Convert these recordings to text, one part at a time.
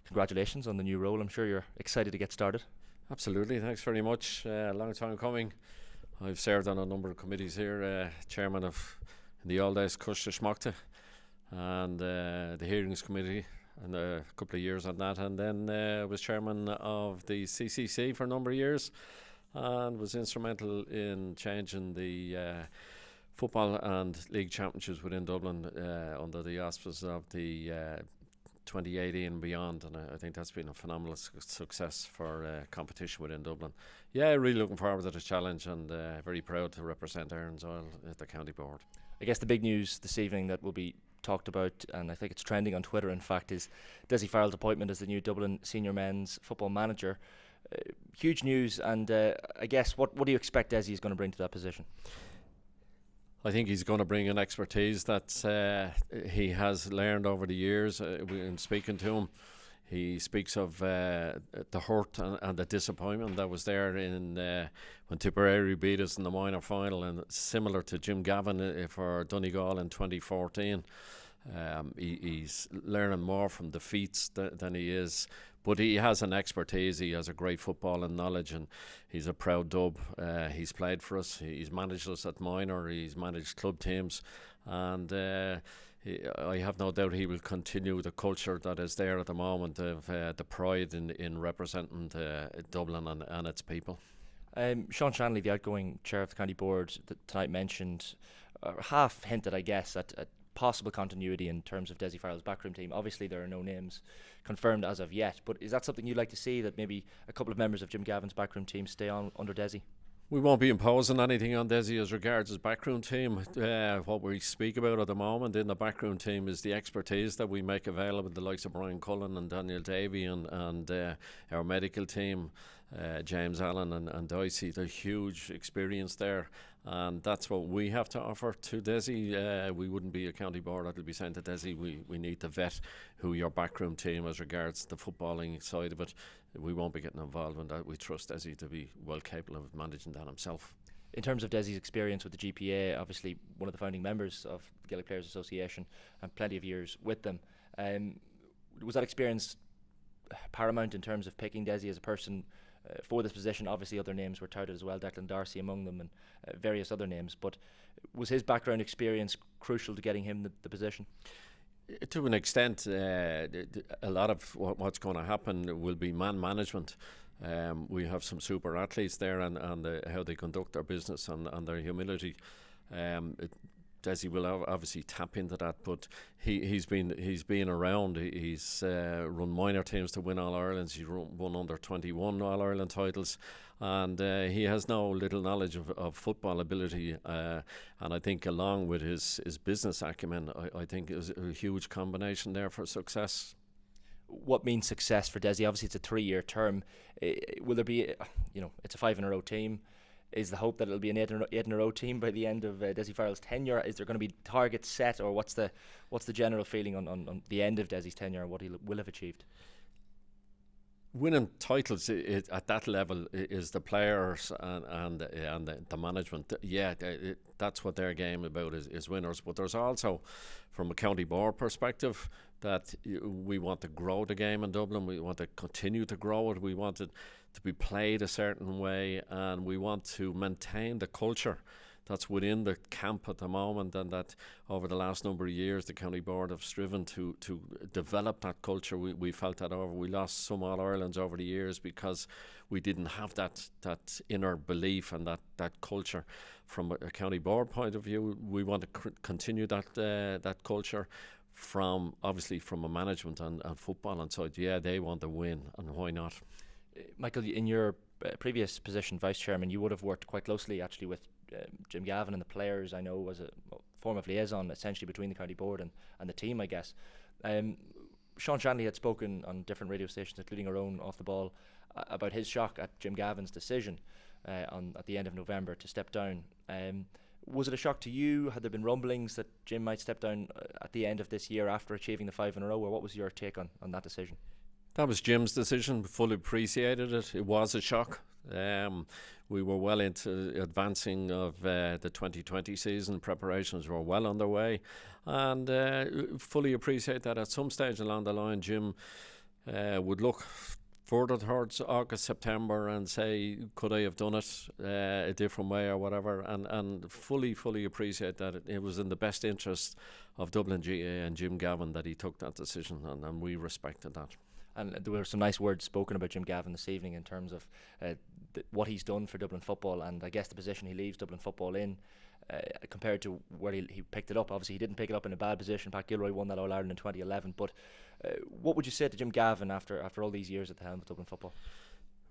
congratulations on the new role. I'm sure you're excited to get started. Absolutely, thanks very much. A long time coming. I've served on a number of committees here, chairman of, in the old days, Custa Schmachta, and the hearings committee, and a couple of years on that, and then was chairman of the CCC for a number of years, and was instrumental in changing the football and league championships within Dublin under the auspices of the 2018 and beyond, and I think that's been a phenomenal success for competition within Dublin. Yeah, really looking forward to the challenge, and very proud to represent Erin's Oil at the county board. I guess the big news this evening that will be talked about, and I think it's trending on Twitter in fact, is Dessie Farrell's appointment as the new Dublin senior men's football manager. Huge news, and I guess what do you expect Dessie is going to bring to that position? I think he's going to bring an expertise that he has learned over the years. In speaking to him, he speaks of the hurt and the disappointment that was there in when Tipperary beat us in the minor final, and similar to Jim Gavin for Donegal in 2014. He's learning more from defeats than he is, but he has an expertise. He has a great football and knowledge, and he's a proud Dub. He's played for us, he's managed us at minor, he's managed club teams, and I have no doubt he will continue the culture that is there at the moment of the pride in representing Dublin and its people. Sean Shanley, the outgoing chair of the county board, tonight mentioned, half hinted I guess, at possible continuity in terms of Dessie Farrell's backroom team. Obviously there are no names confirmed as of yet, but is that something you'd like to see, that maybe a couple of members of Jim Gavin's backroom team stay on under Dessie? We won't be imposing anything on Dessie as regards his backroom team. What we speak about at the moment in the backroom team is the expertise that we make available, the likes of Brian Cullen and Daniel Davey, and our medical team, James Allen and Dicey. There's huge experience there, and that's what we have to offer to Dessie. We wouldn't be a county board that'll be saying to Dessie, we need to vet who your backroom team as regards the footballing side of it. We won't be getting involved in that. We trust Dessie to be well capable of managing that himself. In terms of Dessie's experience with the GPA, obviously one of the founding members of the Gaelic Players Association, and plenty of years with them, was that experience paramount in terms of picking Dessie as a person for this position? Obviously other names were touted as well, Declan Darcy among them, and various other names, but was his background experience crucial to getting him the position? To an extent, a lot of what's going to happen will be man management. We have some super athletes there, and how they conduct their business and their humility. Dessie will obviously tap into that, but he's been around. He's run minor teams to win All Irelands. He's won under 21 All Ireland titles, and he has no little knowledge of football ability. And I think along with his business acumen, I think is a huge combination there for success. What means success for Dessie? Obviously, it's a 3-year term. Will there be, it's a 5-in-a-row team. Is the hope that it'll be an 8-in-a-row team by the end of Dessie Farrell's tenure? Is there going to be targets set, or what's the general feeling on the end of Dessie's tenure and what he will have achieved? Winning titles at that level is the players and the management. That's what their game about is winners. But there's also, from a county board perspective, that we want to grow the game in Dublin. We want to continue to grow it. We want it to be played a certain way, and we want to maintain the culture that's within the camp at the moment, and that over the last number of years the county board have striven to develop that culture. We felt that we lost some All Irelands over the years because we didn't have that inner belief and that culture. From a county board point of view, we want to continue that culture. Obviously from a management and football and side, they want to win, and why not? Michael, in your previous position, vice chairman, you would have worked quite closely actually with Jim Gavin and the players. I know was a form of liaison essentially between the county board and the team, I guess. Sean Shanley had spoken on different radio stations, including our own Off the Ball, about his shock at Jim Gavin's decision at the end of November to step down. Was it a shock to you? Had there been rumblings that Jim might step down at the end of this year after achieving the 5 in a row, or what was your take on that decision? That was Jim's decision. Fully appreciated it. It was a shock. We were well into advancing of the 2020 season. Preparations were well underway, and fully appreciate that at some stage along the line Jim would look further towards August, September and say, could I have done it a different way or whatever, and fully appreciate that it was in the best interest of Dublin GAA and Jim Gavin that he took that decision, and we respected that. And there were some nice words spoken about Jim Gavin this evening in terms of what he's done for Dublin football, and I guess the position he leaves Dublin football in compared to where he picked it up. Obviously he didn't pick it up in a bad position. Pat Gilroy won that All-Ireland in 2011, but what would you say to Jim Gavin after all these years at the helm of Dublin football?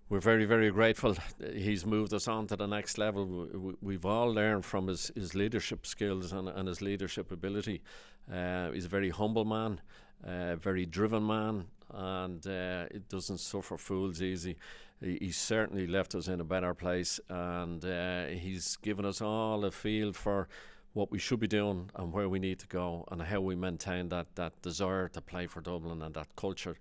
We're very grateful. He's moved us on to the next level. We've all learned from his leadership skills and his leadership ability. He's a very humble man, very driven man, and it doesn't suffer fools easy. He certainly left us in a better place, and he's given us all a feel for what we should be doing and where we need to go, and how we maintain that desire to play for Dublin and that culture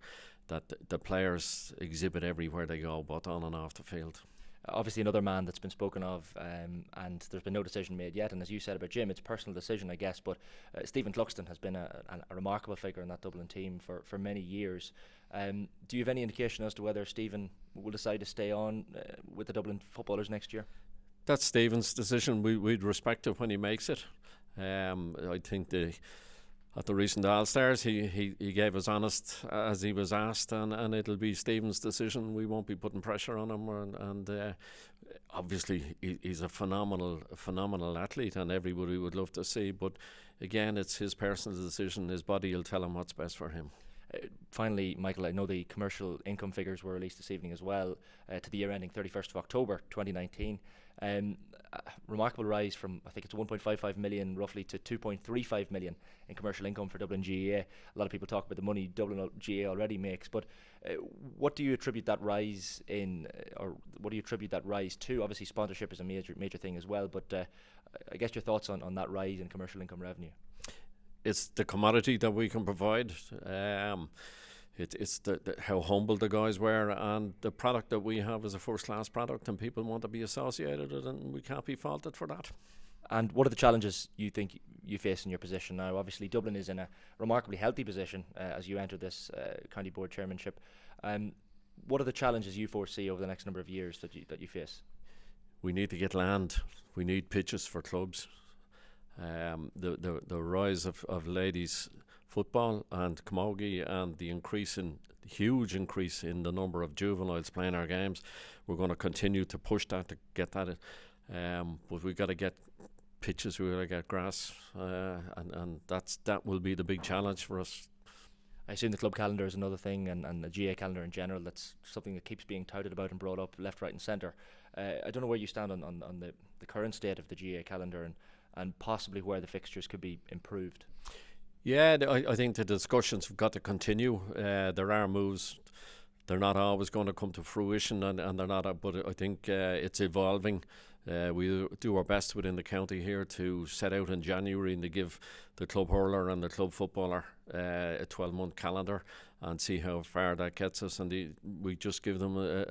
that the players exhibit everywhere they go, both on and off the field. Obviously another man that's been spoken of, and there's been no decision made yet, and as you said about Jim, it's a personal decision, I guess, but Stephen Cluxton has been a remarkable figure in that Dublin team for many years. Do you have any indication as to whether Stephen will decide to stay on with the Dublin footballers next year? That's Stephen's decision. We'd respect it when he makes it. I think at the recent All-Stars he gave us honest as he was asked, and it'll be Stephen's decision. We won't be putting pressure on him, and obviously he's a phenomenal athlete, and everybody would love to see, but again, it's his personal decision. His body will tell him what's best for him. Finally, Michael, I know the commercial income figures were released this evening as well, to the year ending 31st of October 2019. Remarkable rise from, I think it's 1.55 million roughly to 2.35 million in commercial income for Dublin GAA. A lot of people talk about the money Dublin GAA already makes, but what do you attribute that rise or what do you attribute that rise to? Obviously sponsorship is a major thing as well, but I guess your thoughts on that rise in commercial income revenue. It's the commodity that we can provide. It's how humble the guys were, and the product that we have is a first-class product, and people want to be associated with it, and we can't be faulted for that. And what are the challenges you think you face in your position now? Obviously, Dublin is in a remarkably healthy position as you enter this county board chairmanship. What are the challenges you foresee over the next number of years that you face? We need to get land. We need pitches for clubs. The rise of ladies football and camogie, and the huge increase in the number of juveniles playing our games, we're going to continue to push that to get that but we've got to get pitches, we've got to get grass, and that will be the big challenge for us. I assume the club calendar is another thing, and the GA calendar in general. That's something that keeps being touted about and brought up left, right and centre. I don't know where you stand on the current state of the GA calendar and possibly where the fixtures could be improved. Yeah, I think the discussions have got to continue. There are moves. They're not always going to come to fruition, and they're not. But I think it's evolving. We do our best within the county here to set out in January and to give the club hurler and the club footballer a 12-month calendar and see how far that gets us. And we just give them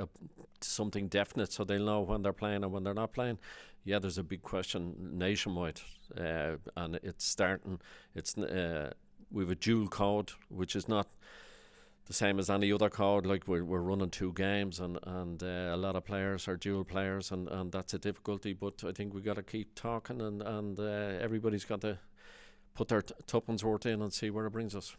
something definite so they'll know when they're playing and when they're not playing. Yeah, there's a big question nationwide, and it's starting. We have a dual code, which is not the same as any other code. Like we're running 2 games, and a lot of players are dual players, and that's a difficulty. But I think we've got to keep talking, and everybody's got to put their tuppence worth in and see where it brings us.